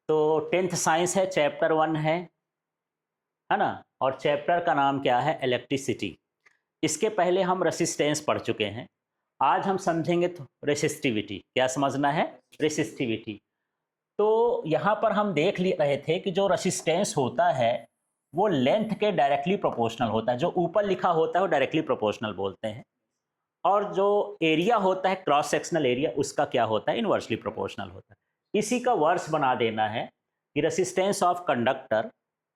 तो 10th science है, chapter 1 है ना। और चैप्टर का नाम क्या है? इलेक्ट्रिसिटी। इसके पहले हम रेसिस्टेंस पढ़ चुके हैं। आज हम समझेंगे तो रेसिस्टिविटी। क्या समझना है? रेसिस्टिविटी। तो यहाँ पर हम देख ले रहे थे कि जो रेसिस्टेंस होता है वो लेंथ के डायरेक्टली प्रोपोर्शनल होता है। जो ऊपर लिखा होता है वो डायरेक्टली प्रोपोर्शनल बोलते हैं, और जो एरिया होता है क्रॉस सेक्शनल एरिया उसका क्या होता है? इनवर्सली प्रोपोर्शनल होता है। इसी का वर्स बना देना है कि resistance of conductor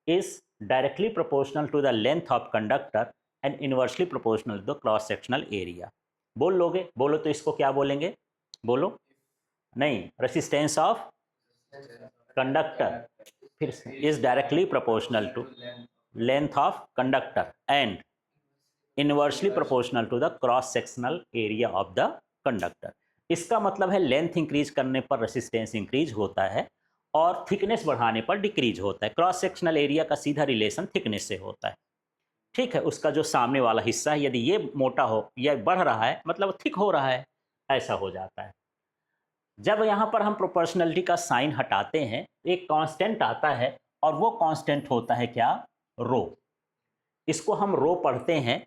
is directly proportional to the length of conductor and inversely proportional to the cross sectional area. बोल लोगे? बोलो तो इसको क्या बोलेंगे? बोलो। नहीं, रेसिस्टेंस ऑफ कंडक्टर फिर is directly proportional to length of conductor and inversely proportional to the cross sectional area of the conductor. इसका मतलब है लेंथ इंक्रीज करने पर रेसिस्टेंस इंक्रीज होता है और थिकनेस बढ़ाने पर डिक्रीज होता है। क्रॉस सेक्शनल एरिया का सीधा रिलेशन थिकनेस से होता है। ठीक है, उसका जो सामने वाला हिस्सा है यदि ये मोटा हो या बढ़ रहा है मतलब थिक हो रहा है, ऐसा हो जाता है। जब यहाँ पर हम प्रोपोर्शनलिटी का साइन हटाते हैं एक कांस्टेंट आता है, और वो कांस्टेंट होता है क्या? रो। इसको हम रो पढ़ते हैं,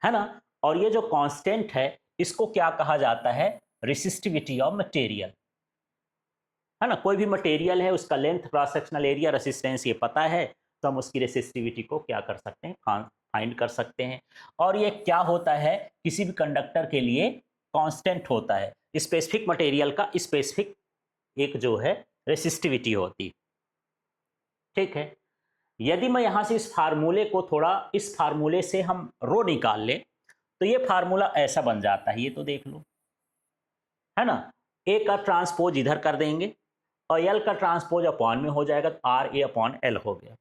है ना। और ये जो कांस्टेंट है इसको क्या कहा जाता है? रेसिस्टिविटी ऑफ मटेरियल, है ना। कोई भी मटेरियल है उसका length, cross sectional area, resistance ये पता है तो हम उसकी रेसिस्टिविटी को क्या कर सकते हैं? फाइंड कर सकते हैं। और ये क्या होता है? किसी भी कंडक्टर के लिए कांस्टेंट होता है। स्पेसिफिक मटेरियल का स्पेसिफिक एक जो है रेसिस्टिविटी होती। ठीक है, यदि मैं यहां से इस फार्मूले को थोड़ा, इस फार्मूले से हम रो निकाल लें तो ये फार्मूला ऐसा बन जाता है, ये तो देख लो, है ना। ए का ट्रांसपोज इधर कर देंगे और एल का ट्रांसपोज अपॉन में हो जाएगा तो आर ए अपॉन एल हो गया।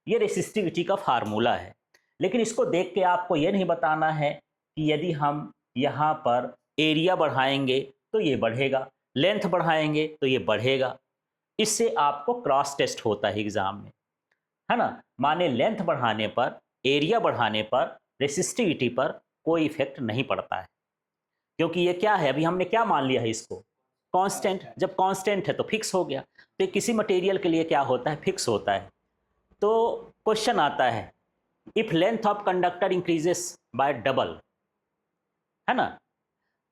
ये रेसिस्टिविटी का फार्मूला है। लेकिन इसको देख के आपको ये नहीं बताना है कि यदि हम यहाँ पर एरिया बढ़ाएंगे तो ये बढ़ेगा, लेंथ बढ़ाएंगे तो ये बढ़ेगा। इससे आपको क्रॉस टेस्ट होता है एग्जाम में, है ना। माने लेंथ बढ़ाने पर, एरिया बढ़ाने पर, रेसिस्टिविटी पर कोई इफेक्ट नहीं पड़ता है, क्योंकि ये क्या है? अभी हमने क्या मान लिया है इसको? कांस्टेंट। जब कांस्टेंट है तो फिक्स हो गया। तो किसी मटेरियल के लिए क्या होता है? फिक्स होता है। तो क्वेश्चन आता है, if length of conductor increases by double, है ना,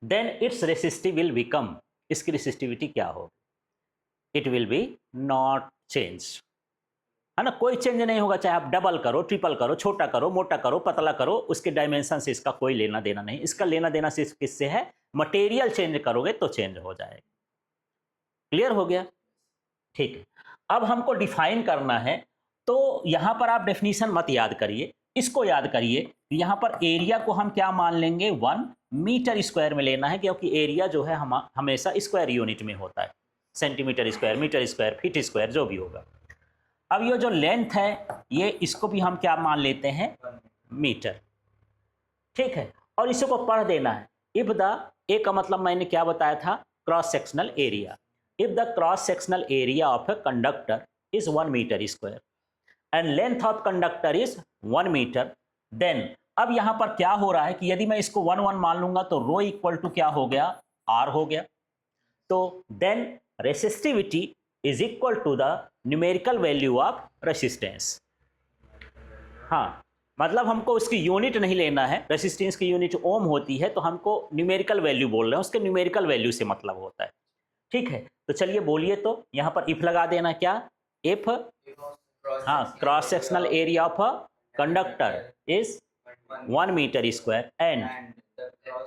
then its resistive will become, इसकी रेसिस्टिविटी क्या होगी? It will be not change, है ना। कोई चेंज नहीं होगा, चाहे आप डबल करो, ट्रिपल करो, छोटा करो, मोटा करो, पतला करो, उसके डायमेंशन से इसका कोई लेना देना नहीं। इसका लेना देना सिर्फ किससे है? मटेरियल चेंज करोगे तो चेंज हो जाएगा। क्लियर हो गया? ठीक है, अब हमको डिफाइन करना है। तो यहां पर आप डेफिनेशन मत याद करिए, इसको याद करिए। यहां पर एरिया को हम क्या मान लेंगे? 1 मीटर स्क्वायर में लेना है, क्योंकि एरिया जो है हम हमेशा स्क्वायर यूनिट में होता है। Centimetre square, metre square, feet square, जो भी होगा। अब ये जो लेंथ है ये, इसको भी हम क्या मान लेते हैं? मीटर। ठीक है, और इसी को पढ़ देना है। इफ द, ए का मतलब मैंने क्या बताया था? Cross sectional area. If the cross sectional area of a conductor is 1 metre square and length of conductor is 1 metre, then अब यहां पर क्या हो रहा है कि यदि मैं इसको 1 1 मान लूंगा तो रो इक्वल टू क्या हो गया? आर हो गया। तो then resistivity is equal to the numerical value of resistance. हाँ, मतलब हमको उसकी यूनिट नहीं लेना है। रेसिस्टेंस की यूनिट ओम होती है, तो हमको न्यूमेरिकल वैल्यू बोल रहे हैं, उसके न्यूमेरिकल वैल्यू से मतलब होता है। ठीक है, तो चलिए बोलिए। तो यहाँ पर इफ लगा देना, क्या? इफ, हाँ, cross sectional area of a conductor is 1 metre square and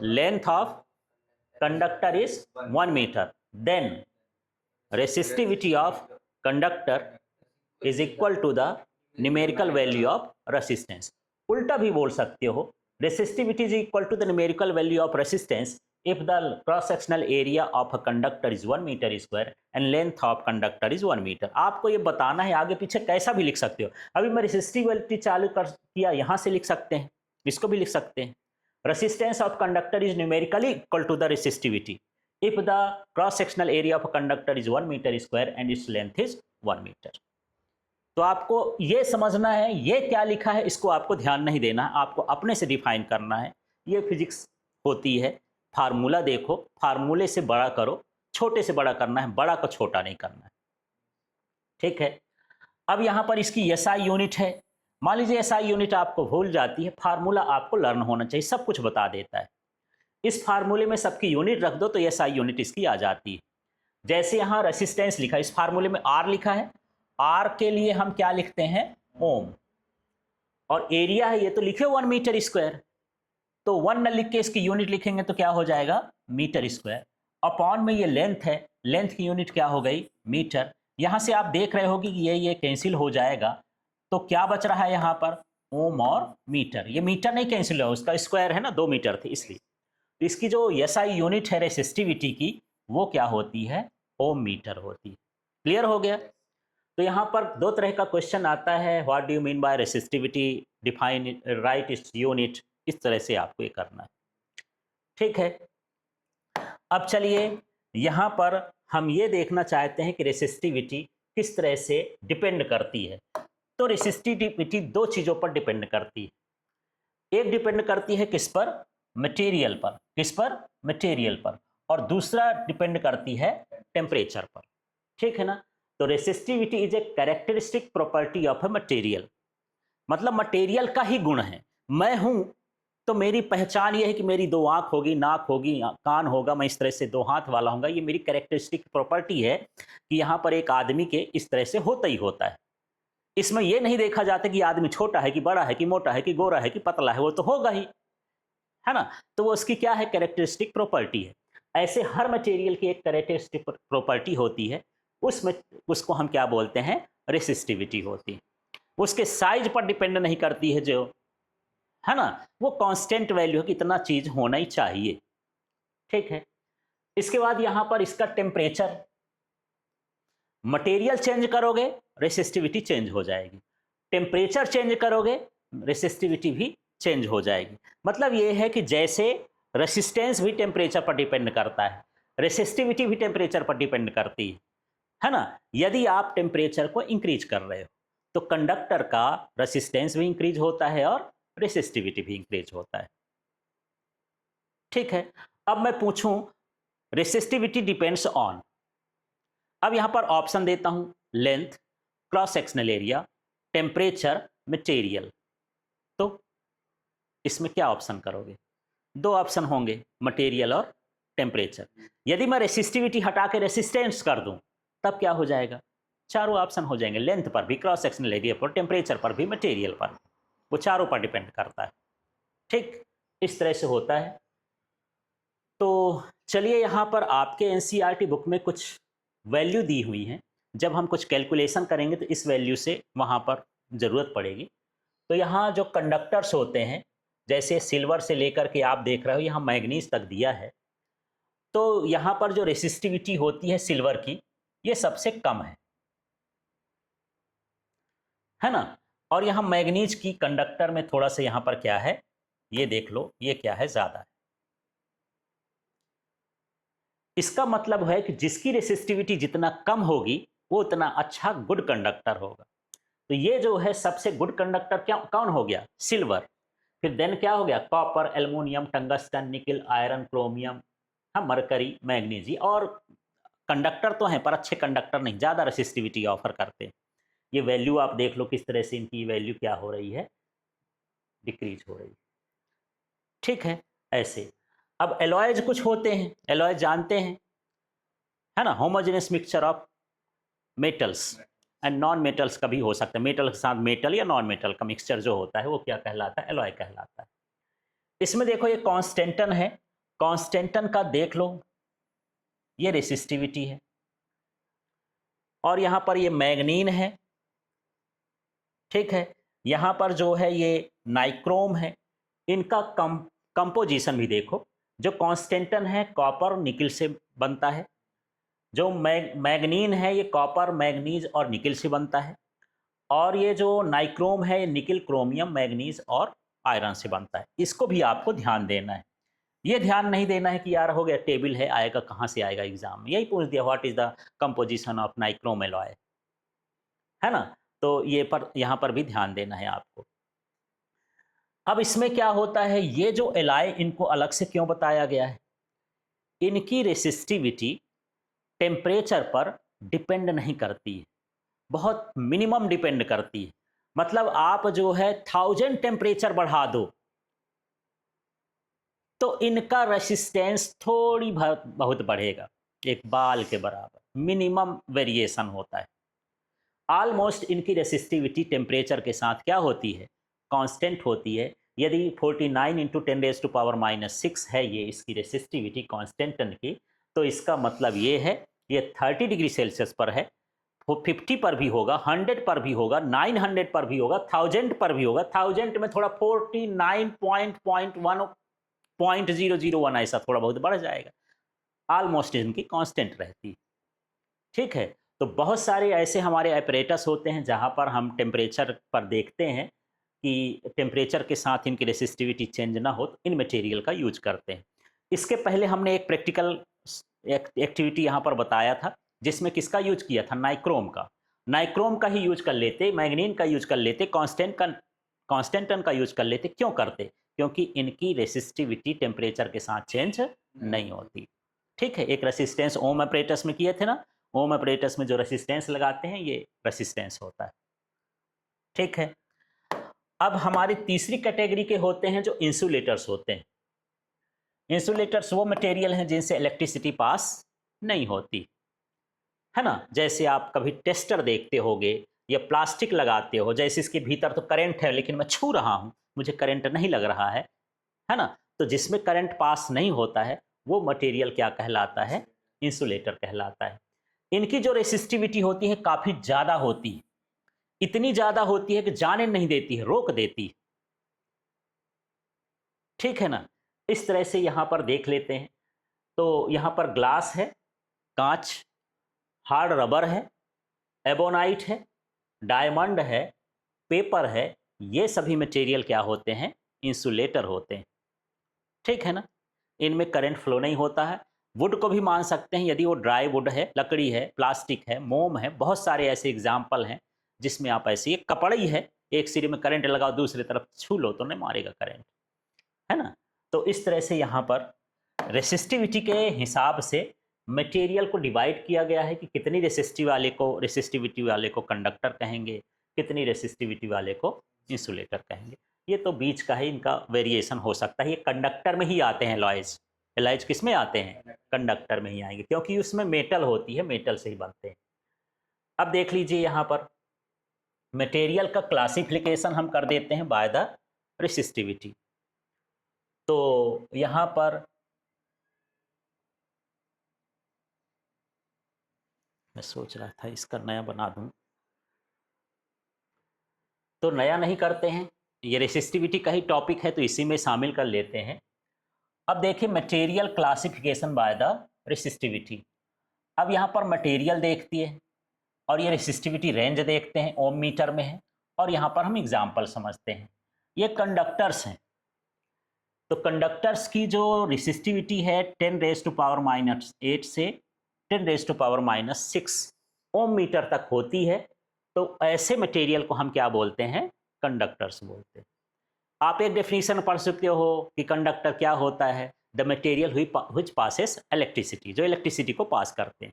length of conductor is 1 metre, then resistivity of conductor is equal to the numerical value of resistance। उल्टा भी बोल सकते हो, resistivity is equal to the numerical value of resistance if the cross sectional area of a conductor is 1 metre square and length of conductor is 1 metre. आपको ये बताना है, आगे पीछे कैसा भी लिख सकते हो। अभी मैं रेसिस्टिविटी चालू कर किया, यहाँ से लिख सकते हैं, इसको भी लिख सकते हैं। Resistance of conductor is numerically equal to the resistivity if the cross sectional area of a conductor is 1 metre square and its length is 1 metre. तो आपको ये समझना है ये क्या लिखा है, इसको आपको ध्यान नहीं देना है, आपको अपने से डिफाइन करना है। ये फिजिक्स होती है। फार्मूला देखो, फार्मूले से बड़ा करो, छोटे से बड़ा करना है, बड़ा को छोटा नहीं करना है। ठीक है। अब यहाँ पर इसकी एसआई यूनिट है। मान लीजिए एसआई यूनिट आपको भूल जाती है, फार्मूला आपको लर्न होना चाहिए, सब कुछ बता देता है। इस फार्मूले में सबकी यूनिट रख दो तो एसआई यूनिट इसकी आ जाती है। जैसे यहाँ रेसिस्टेंस लिखा है, इस फार्मूले में आर लिखा है, आर के लिए हम क्या लिखते हैं, ओम। और एरिया है ये तो लिखे 1 मीटर स्क्वायर, तो 1 न लिख के इसकी यूनिट लिखेंगे तो क्या हो जाएगा, मीटर स्क्वायर। अपॉन में ये लेंथ है, लेंथ की यूनिट क्या हो गई, मीटर। यहां से आप देख रहे हो कि ये कैंसिल हो जाएगा, तो क्या बच रहा है यहाँ पर, ओम और मीटर। ये मीटर नहीं कैंसिल हो, उसका स्क्वायर है ना, 2 मीटर थे इसलिए। तो इसकी जो एसआई यूनिट है रेसिस्टिविटी की, वो क्या होती है, ओम मीटर होती है। क्लियर हो गया। तो यहाँ पर 2 तरह का क्वेश्चन आता है, what do you mean by resistivity, define, right its unit. इस तरह से आपको ये करना है, ठीक है। अब चलिए यहाँ पर हम ये देखना चाहते हैं कि रेसिस्टिविटी किस तरह से डिपेंड करती है। तो रेसिस्टिविटी 2 चीज़ों पर डिपेंड करती है। एक डिपेंड करती है किस पर, मटेरियल पर, किस पर, मटेरियल पर। और दूसरा डिपेंड करती है टेम्परेचर पर, ठीक है ना। तो resistivity is a characteristic property of a material, मतलब मटेरियल का ही गुण है। मैं हूं तो मेरी पहचान ये है कि मेरी 2 आंख होगी, नाक होगी, कान होगा, मैं इस तरह से 2 हाथ वाला होगा। ये मेरी कैरेक्टरिस्टिक प्रॉपर्टी है कि यहाँ पर एक आदमी के इस तरह से होता ही होता है। इसमें यह नहीं देखा जाता कि आदमी छोटा है कि बड़ा है कि मोटा है कि गोरा है कि पतला है, वो तो होगा ही, है ना। तो वो उसकी क्या है, कैरेक्टरिस्टिक प्रॉपर्टी है। ऐसे हर मटेरियल की एक कैरेक्टरिस्टिक प्रॉपर्टी होती है, उसमें उसको हम क्या बोलते हैं, रेसिस्टिविटी होती है। उसके साइज पर डिपेंड नहीं करती है जो, है ना, वो कांस्टेंट वैल्यू है कि इतना चीज होना ही चाहिए, ठीक है। इसके बाद यहां पर इसका टेम्परेचर, मटेरियल चेंज करोगे रेसिस्टिविटी चेंज हो जाएगी, टेम्परेचर चेंज करोगे रेसिस्टिविटी भी चेंज हो जाएगी। मतलब ये है कि जैसे रेसिस्टेंस भी टेम्परेचर पर डिपेंड करता है, रेसिस्टिविटी भी टेम्परेचर पर डिपेंड करती है ना। यदि आप टेम्परेचर को इंक्रीज कर रहे हो तो कंडक्टर का रेसिस्टेंस भी इंक्रीज होता है और रेसिस्टिविटी भी इंक्रीज होता है, ठीक है। अब मैं पूछूं रेसिस्टिविटी डिपेंड्स ऑन, अब यहां पर ऑप्शन देता हूं, length, cross sectional area, temperature, material. तो इसमें क्या ऑप्शन करोगे, 2 ऑप्शन होंगे, मटेरियल और टेम्परेचर। यदि मैं रेसिस्टिविटी हटा के रेसिस्टेंस कर दूं तब क्या हो जाएगा, 4 ऑप्शन हो जाएंगे, लेंथ पर भी, क्रॉस सेक्शनल एरिया पर, टेम्परेचर पर भी, मटेरियल पर, वो चारों पर डिपेंड करता है, ठीक। इस तरह से होता है। तो चलिए यहाँ पर आपके एनसीईआरटी बुक में कुछ वैल्यू दी हुई हैं, जब हम कुछ कैलकुलेशन करेंगे तो इस वैल्यू से वहाँ पर ज़रूरत पड़ेगी। तो यहाँ जो कंडक्टर्स होते हैं, जैसे सिल्वर से लेकर के आप देख रहे हो यहाँ मैग्नीज तक दिया है, तो यहाँ पर जो रेसिस्टिविटी होती है सिल्वर की, ये सबसे कम है ना। और यहाँ मैग्नीज की कंडक्टर में थोड़ा सा यहाँ पर क्या है, ये देख लो, ये क्या है, ज़्यादा है। इसका मतलब है कि जिसकी रेसिस्टिविटी जितना कम होगी वो उतना अच्छा गुड कंडक्टर होगा। तो ये जो है सबसे गुड कंडक्टर क्या, कौन हो गया, सिल्वर। फिर देन क्या हो गया, कॉपर, एल्युमिनियम, टंगस्टन, निकल, आयरन, क्रोमियम, हाँ, मरकरी, मैग्नीजी। और कंडक्टर तो हैं पर अच्छे कंडक्टर नहीं, ज़्यादा रेसिस्टिविटी ऑफर करते हैं। ये वैल्यू आप देख लो किस तरह से इनकी वैल्यू क्या हो रही है, डिक्रीज हो रही है, ठीक है। ऐसे अब एलॉयज कुछ होते हैं, एलॉयज जानते हैं, है ना, homogeneous mixture of metals and non metals का भी हो सकता है, मेटल के साथ मेटल या नॉन मेटल का मिक्सचर जो होता है वो क्या कहलाता है, एलॉय कहलाता है। इसमें देखो ये कांस्टेंटन है, कांस्टेंटन का देख लो, ये रेसिस्टिविटी है। और यहाँ पर ये मैग्नीन है, ठीक है। यहाँ पर जो है ये नाइक्रोम है। इनका कंपोजिशन भी देखो, जो कांस्टेंटन है कॉपर निकल से बनता है, जो मैग्नीन है ये कॉपर, मैग्नीज और निकल से बनता है, और ये जो नाइक्रोम है ये निकल, क्रोमियम, मैग्नीज और आयरन से बनता है। इसको भी आपको ध्यान देना है। ये ध्यान नहीं देना है कि यार हो गया टेबल है, आएगा कहाँ से आएगा एग्जाम में, यही पूछ दिया what is the composition of nichrome alloy, है ना। तो ये पर यहाँ पर भी ध्यान देना है आपको। अब इसमें क्या होता है, ये जो एलॉय इनको अलग से क्यों बताया गया है, इनकी रेसिस्टिविटी टेम्परेचर पर डिपेंड नहीं करती है। बहुत मिनिमम डिपेंड करती है। मतलब आप जो है 1000 टेम्परेचर बढ़ा दो तो इनका रेसिस्टेंस थोड़ी बहुत बढ़ेगा, एक बाल के बराबर मिनिमम वेरिएशन होता है। ऑलमोस्ट इनकी रेसिस्टिविटी टेम्परेचर के साथ क्या होती है, कांस्टेंट होती है। यदि 49 इंटू 10⁻⁻6 है ये इसकी रेसिस्टिविटी कांस्टेंट की, तो इसका मतलब ये है ये 30 डिग्री सेल्सियस पर है, वो 50 पर भी होगा, 100 पर भी होगा, 900 पर भी होगा, 1000 पर भी होगा। 1000 में थोड़ा 49.001 ऐसा थोड़ा बहुत बढ़ जाएगा, ऑलमोस्ट इनकी कांस्टेंट रहती है। ठीक है, तो बहुत सारे ऐसे हमारे ऑपरेटस होते हैं जहां पर हम टेम्परेचर पर देखते हैं कि टेम्परेचर के साथ इनकी रेसिस्टिविटी चेंज ना हो, तो इन मटेरियल का यूज करते हैं। इसके पहले हमने एक प्रैक्टिकल एक्टिविटी यहाँ पर बताया था जिसमें किसका यूज किया था, नाइक्रोम का। नाइक्रोम का ही यूज कर लेते, मैग्नीन का यूज कर लेते, कांस्टेंटन का यूज कर लेते। क्यों करते? क्योंकि इनकी रेसिस्टिविटी टेम्परेचर के साथ चेंज नहीं होती। ठीक है, एक रेसिस्टेंस ओम ऑपरेटस में किए थे ना, ओम ऑपरेटस में जो रेसिस्टेंस लगाते हैं ये रेसिस्टेंस होता है। ठीक है, अब हमारी तीसरी कैटेगरी के होते हैं जो इंसुलेटर्स होते हैं। इंसुलेटर्स वो मटेरियल हैं जिनसे इलेक्ट्रिसिटी पास नहीं होती, है ना। जैसे आप कभी टेस्टर देखते होगे या प्लास्टिक लगाते हो, जैसे इसके भीतर तो करंट है लेकिन मैं छू रहा हूं, मुझे करंट नहीं लग रहा है ना। तो जिसमें करंट पास नहीं होता है वो मटेरियल क्या कहलाता है, इंसुलेटर कहलाता है। इनकी जो रेसिस्टिविटी होती है काफी ज्यादा होती है, इतनी ज्यादा होती है कि जाने नहीं देती है, रोक देती है। ठीक है ना। इस तरह से यहां पर देख लेते हैं, तो यहां पर ग्लास है, कांच, हार्ड रबर है, एबोनाइट है, डायमंड है, पेपर है, ये सभी मटेरियल क्या होते हैं, इंसुलेटर होते हैं। ठीक है ना, इनमें करंट फ्लो नहीं होता है। वुड को भी मान सकते हैं, यदि वो ड्राई वुड है, लकड़ी है, प्लास्टिक है, मोम है, बहुत सारे ऐसे एग्जाम्पल हैं जिसमें आप ऐसे, एक कपड़ा ही है, एक सिरे में करंट लगाओ दूसरी तरफ छू लो तो नहीं मारेगा करंट, है ना। तो इस तरह से यहाँ पर रेसिस्टिविटी के हिसाब से मटेरियल को डिवाइड किया गया है कि कितनी रेसिस्टिविटी वाले को कंडक्टर कहेंगे, कितनी रेसिस्टिविटी वाले को इंसुलेटर कहेंगे। ये तो बीच का है, इनका वेरिएशन हो सकता है। ये कंडक्टर में ही आते हैं एलॉयज, एलॉयज किस में आते हैं, कंडक्टर में ही आएंगे, क्योंकि उसमें मेटल होती है, मेटल से ही बनते हैं। अब देख लीजिए यहाँ पर मटेरियल का क्लासिफिकेशन हम कर देते हैं बाय द रेसिस्टिविटी। तो यहाँ पर मैं सोच रहा था इसका नया बना दूं, तो नया नहीं करते हैं, ये रेसिस्टिविटी का ही टॉपिक है तो इसी में शामिल कर लेते हैं। अब देखिए material classification by the resistivity. अब यहाँ पर मटेरियल देखती है और ये रेसिस्टिविटी रेंज देखते हैं, ओम मीटर में है, और यहाँ पर हम एग्जाम्पल समझते हैं। ये कंडक्टर्स हैं, तो कंडक्टर्स की जो रेसिस्टिविटी है 10⁻⁻8 से 10⁻⁻6 ओम मीटर तक होती है। तो ऐसे मटेरियल को हम क्या बोलते हैं, कंडक्टर्स बोलते हैं। आप एक डेफिनेशन पढ़ सकते हो कि कंडक्टर क्या होता है, the material which passes electricity, जो इलेक्ट्रिसिटी को पास करते हैं।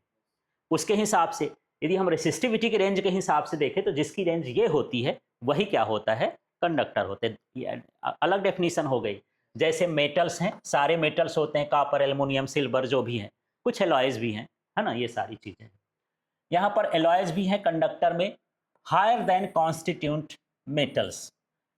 उसके हिसाब से यदि हम रेसिस्टिविटी के रेंज के हिसाब से देखें तो जिसकी रेंज ये होती है वही क्या होता है, कंडक्टर होते हैं। ये अलग डेफिनेशन हो गई। जैसे मेटल्स हैं, सारे मेटल्स होते हैं, कॉपर, एल्युमिनियम, सिल्वर जो भी हैं, कुछ एलॉयज भी हैं, है ना, ये सारी चीजें। यहाँ पर एलॉयज भी हैं कंडक्टर में, हायर देन कॉन्स्टिट्यूंट मेटल्स।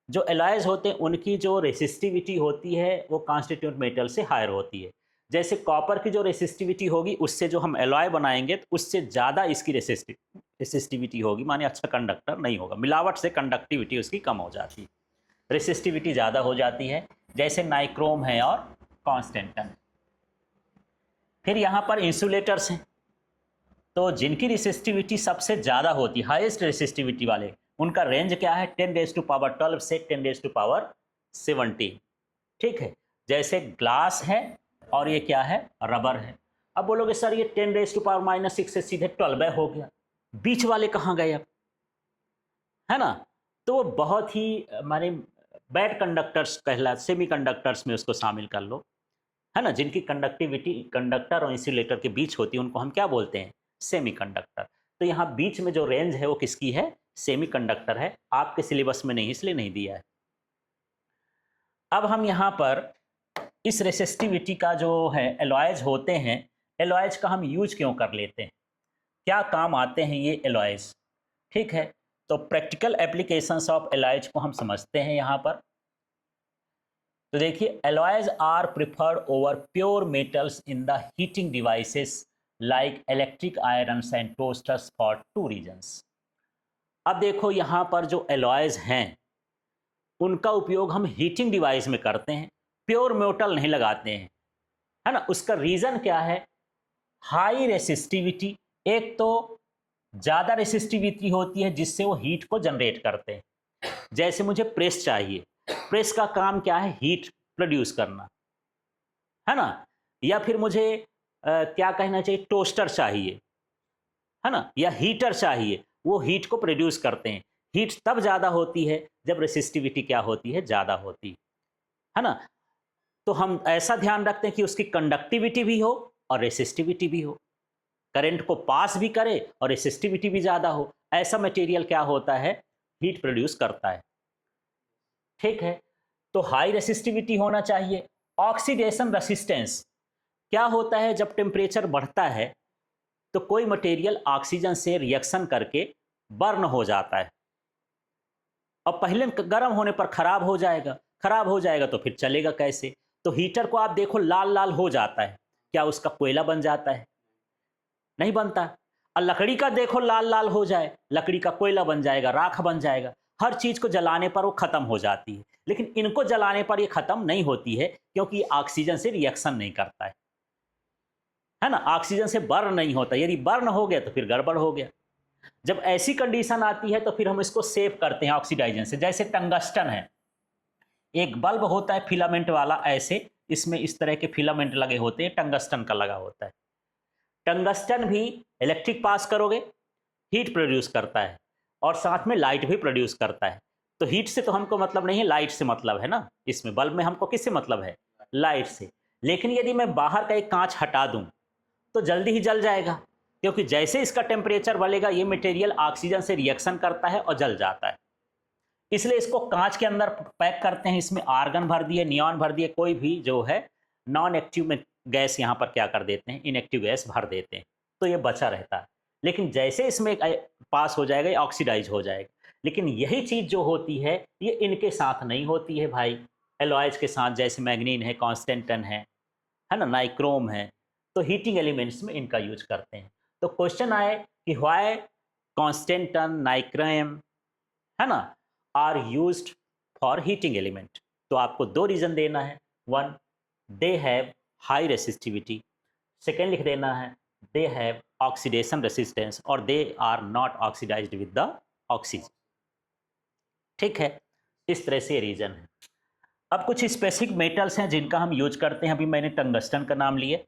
जो एलॉयज होते हैं उनकी जो रेसिस्टिविटी होती है वो कॉन्स्टिट्यूंट मेटल से हायर होती है। जैसे कॉपर की जो रेसिस्टिविटी होगी उससे जो हम एलॉय बनाएंगे तो उससे ज़्यादा इसकी रेसिस्टिविटी होगी, माने अच्छा कंडक्टर नहीं होगा, मिलावट से कंडक्टिविटी उसकी कम हो जाती है, रेसिस्टिविटी ज़्यादा हो जाती है। जैसे नाइक्रोम है और कॉन्स्टेंटन। फिर यहाँ पर इंसुलेटर्स हैं, तो जिनकी रेसिस्टिविटी सबसे ज़्यादा होती है, हाईएस्ट रेसिस्टिविटी वाले, उनका रेंज क्या है, 10⁻12 से 10⁻17। ठीक है, जैसे ग्लास है और ये क्या है, रबर है। अब बोलोगे सर ये 10⁻⁻6 से सीधे 12 हो गया, बीच वाले कहाँ गए अब, है ना। तो वो बहुत ही माने बैड कंडक्टर्स कहला, सेमी कंडक्टर्स में उसको शामिल कर लो, है ना। जिनकी कंडक्टिविटी कंडक्टर और इंसुलेटर के बीच होती है उनको हम क्या बोलते हैं, सेमी कंडक्टर। तो यहाँ बीच में जो रेंज है वो किसकी है, सेमीकंडक्टर है, आपके सिलेबस में नहीं इसलिए नहीं दिया है। अब हम यहाँ पर इस रेसिस्टिविटी का जो है एलॉयज होते हैं, एलॉयज का हम यूज क्यों कर लेते हैं, क्या काम आते हैं ये एलॉयज। ठीक है, तो प्रैक्टिकल एप्लीकेशंस ऑफ एलॉयज को हम समझते हैं यहाँ पर। तो देखिए, alloys are preferred over pure metals in the heating devices like electric irons and toasters for two reasons. अब देखो यहाँ पर जो एलॉयज हैं उनका उपयोग हम हीटिंग डिवाइस में करते हैं, प्योर मेटल नहीं लगाते हैं, है ना। उसका रीज़न क्या है, हाई रेसिस्टिविटी, एक तो ज़्यादा रेसिस्टिविटी होती है जिससे वो हीट को जनरेट करते हैं। जैसे मुझे प्रेस चाहिए, प्रेस का काम क्या है, हीट प्रोड्यूस करना, है ना। या फिर मुझे क्या कहना चाहिए, टोस्टर चाहिए, है ना, या हीटर चाहिए, वो हीट को प्रोड्यूस करते हैं। हीट तब ज़्यादा होती है जब रेसिस्टिविटी क्या होती है, ज़्यादा होती है ना। तो हम ऐसा ध्यान रखते हैं कि उसकी कंडक्टिविटी भी हो और रेसिस्टिविटी भी हो, करंट को पास भी करे और रेसिस्टिविटी भी ज़्यादा हो। ऐसा मटेरियल क्या होता है, हीट प्रोड्यूस करता है। ठीक है, तो हाई रेसिस्टिविटी होना चाहिए। ऑक्सीडेशन रेसिस्टेंस क्या होता है, जब टेम्परेचर बढ़ता है तो कोई मटेरियल ऑक्सीजन से रिएक्शन करके बर्न हो जाता है और पहले गर्म होने पर खराब हो जाएगा, खराब हो जाएगा तो फिर चलेगा कैसे। तो हीटर को आप देखो लाल लाल हो जाता है, क्या उसका कोयला बन जाता है, नहीं बनता। और लकड़ी का देखो लाल लाल हो जाए, लकड़ी का कोयला बन जाएगा, राख बन जाएगा। हर चीज को जलाने पर वो खत्म हो जाती है, लेकिन इनको जलाने पर ये खत्म नहीं होती है क्योंकि ऑक्सीजन से रिएक्शन नहीं करता है ना, ऑक्सीजन से बर्न नहीं होता। यदि बर्न हो गया तो फिर गड़बड़ हो गया। जब ऐसी कंडीशन आती है तो फिर हम इसको सेव करते हैं ऑक्सीडाइजन से। जैसे टंगस्टन है, एक बल्ब होता है फिलामेंट वाला, ऐसे इसमें इस तरह के फिलामेंट लगे होते हैं, टंगस्टन का लगा होता है। टंगस्टन भी इलेक्ट्रिक पास करोगे, हीट प्रोड्यूस करता है और साथ में लाइट भी प्रोड्यूस करता है। तो हीट से तो हमको मतलब नहीं है, लाइट से मतलब है ना। इसमें बल्ब में हमको किससे मतलब है, लाइट से। लेकिन यदि मैं बाहर का एक कांच हटा दूं तो जल्दी ही जल जाएगा, क्योंकि जैसे इसका टेम्परेचर बढ़ेगा ये मटेरियल ऑक्सीजन से रिएक्शन करता है और जल जाता है। इसलिए इसको कांच के अंदर पैक करते हैं, इसमें आर्गन भर दिए, नियॉन भर दिए, कोई भी जो है नॉन एक्टिव में गैस यहाँ पर क्या कर देते हैं, इनएक्टिव गैस भर देते हैं, तो ये बचा रहता है। लेकिन जैसे इसमें पास हो जाएगा ये ऑक्सीडाइज हो जाएगा। लेकिन यही चीज़ जो होती है ये इनके साथ नहीं होती है भाई, एलॉयज के साथ। जैसे मैग्नीन है, कॉन्स्टेंटन है ना, नाइक्रोम है, तो हीटिंग एलिमेंट्स में इनका यूज करते हैं। तो क्वेश्चन आए कि व्हाई कॉन्स्टेंटन, नाइक्रोम, है ना, are used for heating element. तो आपको दो रीजन देना है, one they have high resistivity, second लिख देना है दे हैव ऑक्सीडेशन रेसिस्टेंस और they are not oxidised with the oxygen. ठीक है, इस तरह से रीजन है। अब कुछ स्पेसिफिक मेटल्स हैं जिनका हम यूज करते हैं। अभी मैंने टंगस्टन का नाम लिए,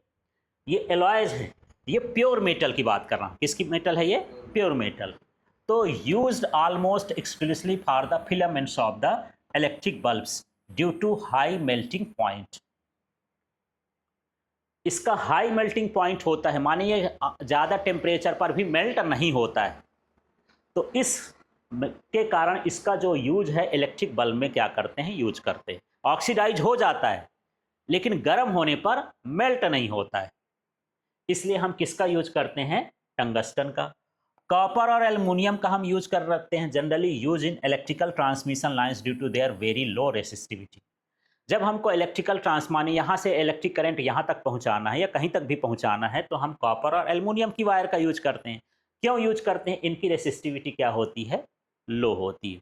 ये एलॉयज है, ये प्योर मेटल की बात कर रहा हूँ। किसकी मेटल है ये, प्योर मेटल। तो used almost exclusively for the filaments of the electric bulbs due to high melting point. इसका हाई मेल्टिंग पॉइंट होता है, माने ये ज़्यादा टेम्परेचर पर भी मेल्ट नहीं होता है, तो इस के कारण इसका जो यूज है इलेक्ट्रिक बल्ब में क्या करते हैं, यूज करते हैं। ऑक्सीडाइज हो जाता है लेकिन गर्म होने पर मेल्ट नहीं होता है, इसलिए हम किसका यूज करते हैं, टंगस्टन का। कॉपर और एल्युमिनियम का हम यूज कर रखते हैं, generally use in electrical transmission lines due to their very low resistivity. जब हमको इलेक्ट्रिकल माने यहाँ से इलेक्ट्रिक करंट यहाँ तक पहुँचाना है या कहीं तक भी पहुँचाना है, तो हम कॉपर और एल्युमिनियम की वायर का यूज करते हैं। क्यों यूज करते हैं, इनकी रेसिस्टिविटी क्या होती है, लो होती है।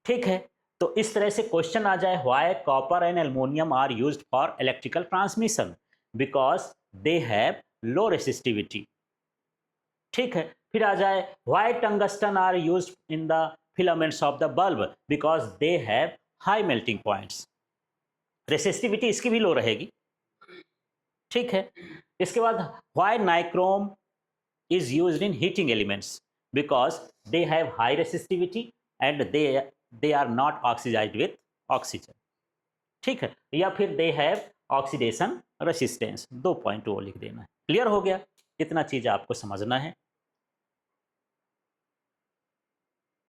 ठीक है, तो इस तरह से क्वेश्चन आ जाए why copper and aluminium are used for electrical transmission, because they have low resistivity. ठीक है, फिर आ जाए why tungsten are used in the filaments of the bulb, because they have high melting points. Resistivity इसकी भी low रहेगी। ठीक है, इसके बाद why nichrome is used in heating elements, because they have high resistivity and they are not oxidized with oxygen. ठीक है, या फिर they have oxidation resistance। 2 point वो लिख देना है। क्लियर हो गया, इतना चीज आपको समझना है।